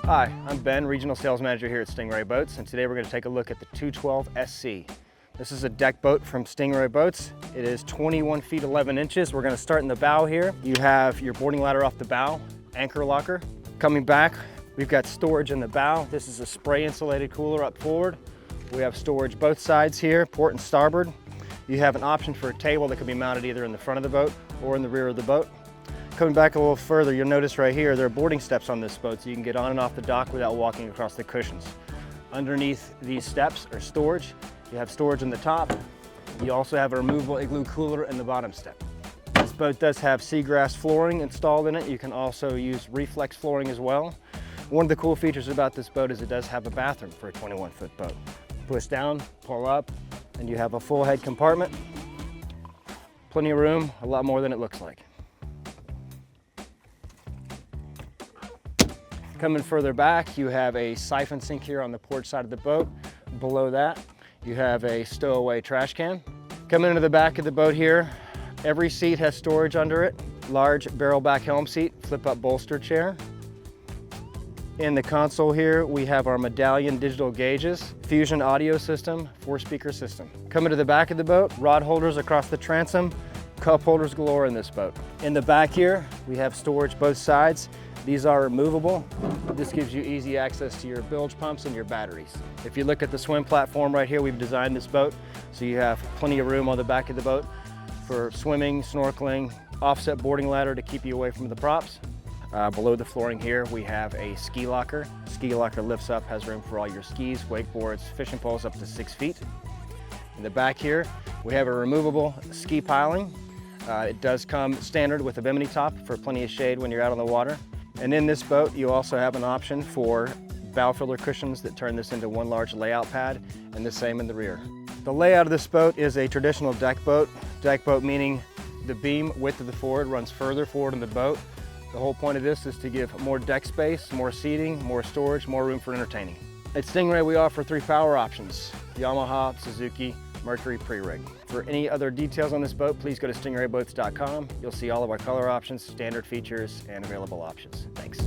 Hi, I'm Ben, Regional Sales Manager here at Stingray Boats, and today we're going to take a look at the 212 SC. This is a deck boat from Stingray Boats. It is 21 feet 11 inches. We're going to start in the bow here. You have your boarding ladder off the bow, anchor locker. Coming back, we've got storage in the bow. This is a spray insulated cooler up forward. We have storage both sides here, port and starboard. You have an option for a table that can be mounted either in the front of the boat or in the rear of the boat. Coming back a little further, you'll notice right here, there are boarding steps on this boat so you can get on and off the dock without walking across the cushions. Underneath these steps are storage. You have storage in the top. You also have a removable igloo cooler in the bottom step. This boat does have seagrass flooring installed in it. You can also use reflex flooring as well. One of the cool features about this boat is it does have a bathroom for a 21-foot boat. Push down, pull up, and you have a full head compartment. Plenty of room, a lot more than it looks like. Coming further back, you have a siphon sink here on the port side of the boat. Below that, you have a stowaway trash can. Coming into the back of the boat here, every seat has storage under it. Large barrel back helm seat, flip up bolster chair. In the console here, we have our medallion digital gauges, Fusion audio system, 4-speaker system. Coming to the back of the boat, rod holders across the transom, cup holders galore in this boat. In the back here, we have storage both sides. These are removable. This gives you easy access to your bilge pumps and your batteries. If you look at the swim platform right here, we've designed this boat so you have plenty of room on the back of the boat for swimming, snorkeling, offset boarding ladder to keep you away from the props. Below the flooring here, we have a ski locker. Ski locker lifts up, has room for all your skis, wakeboards, fishing poles up to 6 feet. In the back here, we have a removable ski piling. It does come standard with a bimini top for plenty of shade when you're out on the water. And in this boat, you also have an option for bow filler cushions that turn this into one large layout pad, and the same in the rear. The layout of this boat is a traditional deck boat. Deck boat meaning the beam width of the forward runs further forward in the boat. The whole point of this is to give more deck space, more seating, more storage, more room for entertaining. At Stingray, we offer 3 power options: Yamaha, Suzuki, Mercury pre-rig. For any other details on this boat, please go to stingrayboats.com. You'll see all of our color options, standard features, and available options. Thanks.